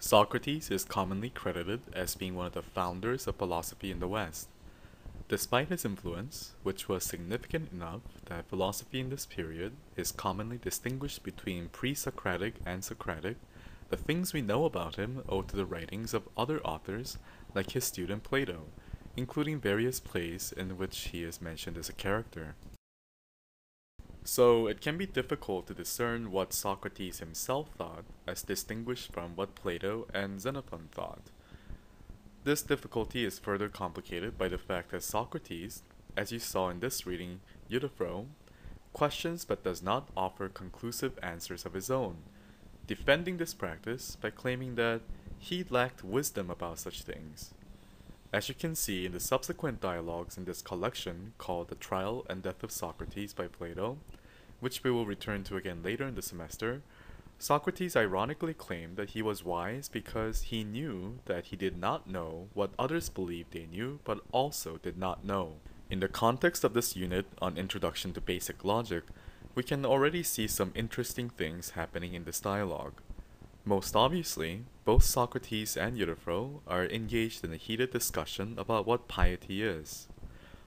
Socrates is commonly credited as being one of the founders of philosophy in the West. Despite his influence, which was significant enough that philosophy in this period is commonly distinguished between pre-Socratic and Socratic, the things we know about him owe to the writings of other authors like his student Plato, including various plays in which he is mentioned as a character. So it can be difficult to discern what Socrates himself thought as distinguished from what Plato and Xenophon thought. This difficulty is further complicated by the fact that Socrates, as you saw in this reading, Euthyphro, questions but does not offer conclusive answers of his own, defending this practice by claiming that he lacked wisdom about such things. As you can see in the subsequent dialogues in this collection called The Trial and Death of Socrates by Plato, which we will return to again later in the semester, Socrates ironically claimed that he was wise because he knew that he did not know what others believed they knew but also did not know. In the context of this unit on Introduction to Basic Logic, we can already see some interesting things happening in this dialogue. Most obviously, both Socrates and Euthyphro are engaged in a heated discussion about what piety is.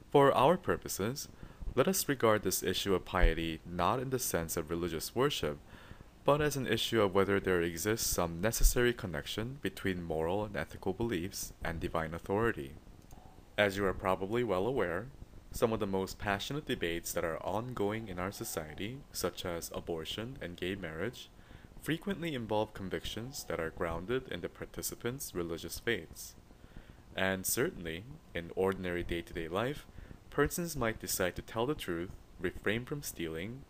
For our purposes, let us regard this issue of piety not in the sense of religious worship, but as an issue of whether there exists some necessary connection between moral and ethical beliefs and divine authority. As you are probably well aware, some of the most passionate debates that are ongoing in our society, such as abortion and gay marriage, frequently involve convictions that are grounded in the participants' religious faiths. And certainly, in ordinary day-to-day life, persons might decide to tell the truth, refrain from stealing,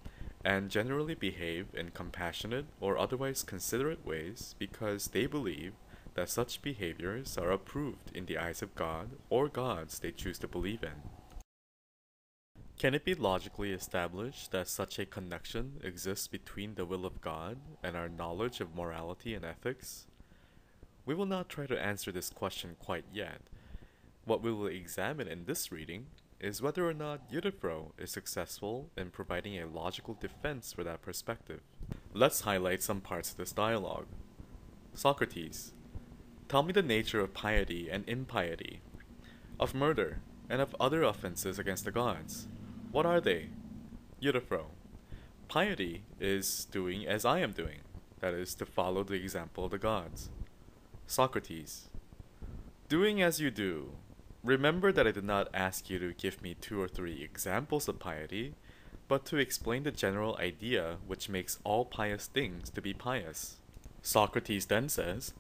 and generally behave in compassionate or otherwise considerate ways because they believe that such behaviors are approved in the eyes of God or gods they choose to believe in. Can it be logically established that such a connection exists between the will of God and our knowledge of morality and ethics? We will not try to answer this question quite yet. What we will examine in this reading is whether or not Euthyphro is successful in providing a logical defense for that perspective. Let's highlight some parts of this dialogue. Socrates, tell me the nature of piety and impiety, of murder, and of other offenses against the gods. What are they? Euthyphro, piety is doing as I am doing, that is, to follow the example of the gods. Socrates, doing as you do. Remember that I did not ask you to give me 2 or 3 examples of piety, but to explain the general idea which makes all pious things to be pious. Socrates then says,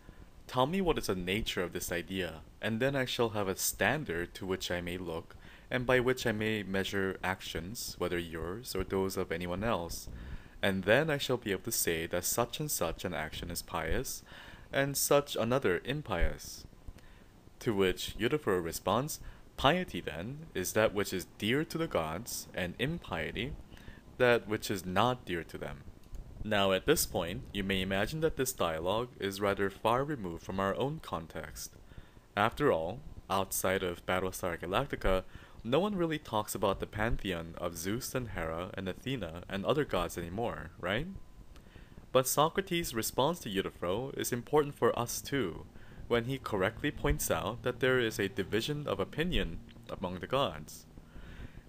tell me what is the nature of this idea, and then I shall have a standard to which I may look, and by which I may measure actions, whether yours or those of anyone else, and then I shall be able to say that such and such an action is pious, and such another impious. To which Euthyphro responds, piety then is that which is dear to the gods, and impiety that which is not dear to them. Now at this point, you may imagine that this dialogue is rather far removed from our own context. After all, outside of Battlestar Galactica, no one really talks about the pantheon of Zeus and Hera and Athena and other gods anymore, right? But Socrates' response to Euthyphro is important for us too, when he correctly points out that there is a division of opinion among the gods.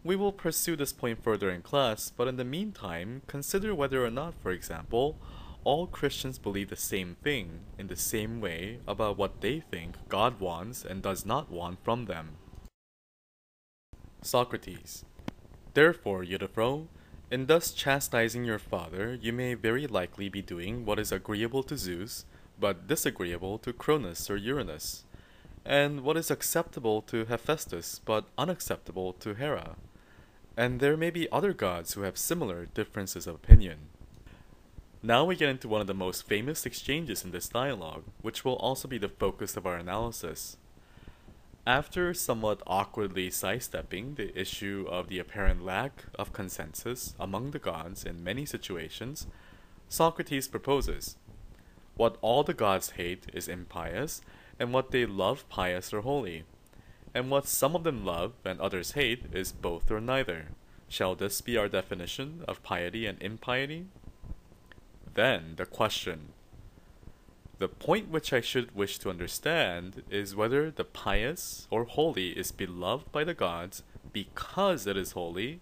We will pursue this point further in class, but in the meantime, consider whether or not, for example, all Christians believe the same thing in the same way about what they think God wants and does not want from them. Socrates, therefore, Euthyphro, in thus chastising your father, you may very likely be doing what is agreeable to Zeus, but disagreeable to Cronus or Uranus, and what is acceptable to Hephaestus, but unacceptable to Hera. And there may be other gods who have similar differences of opinion. Now we get into one of the most famous exchanges in this dialogue, which will also be the focus of our analysis. After somewhat awkwardly sidestepping the issue of the apparent lack of consensus among the gods in many situations, Socrates proposes, what all the gods hate is impious, and what they love pious or holy. And what some of them love and others hate is both or neither. Shall this be our definition of piety and impiety? Then the question, The point which I should wish to understand is whether the pious or holy is beloved by the gods because it is holy,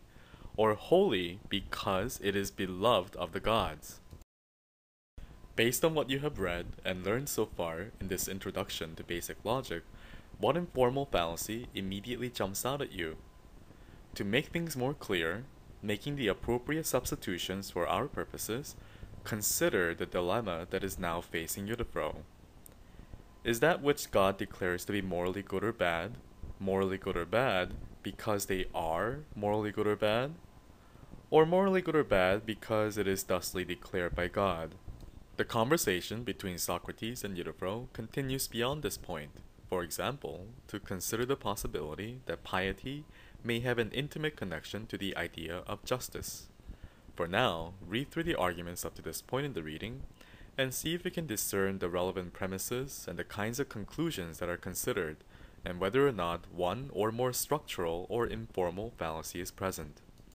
or holy because it is beloved of the gods. Based on what you have read and learned so far in this introduction to basic logic, what informal fallacy immediately jumps out at you? To make things more clear, making the appropriate substitutions for our purposes, consider the dilemma that is now facing Euthyphro. Is that which God declares to be morally good or bad because they are morally good or bad? Or morally good or bad because it is thusly declared by God? The conversation between Socrates and Euthyphro continues beyond this point. For example, to consider the possibility that piety may have an intimate connection to the idea of justice. For now, read through the arguments up to this point in the reading, and see if you can discern the relevant premises and the kinds of conclusions that are considered, and whether or not one or more structural or informal fallacy is present.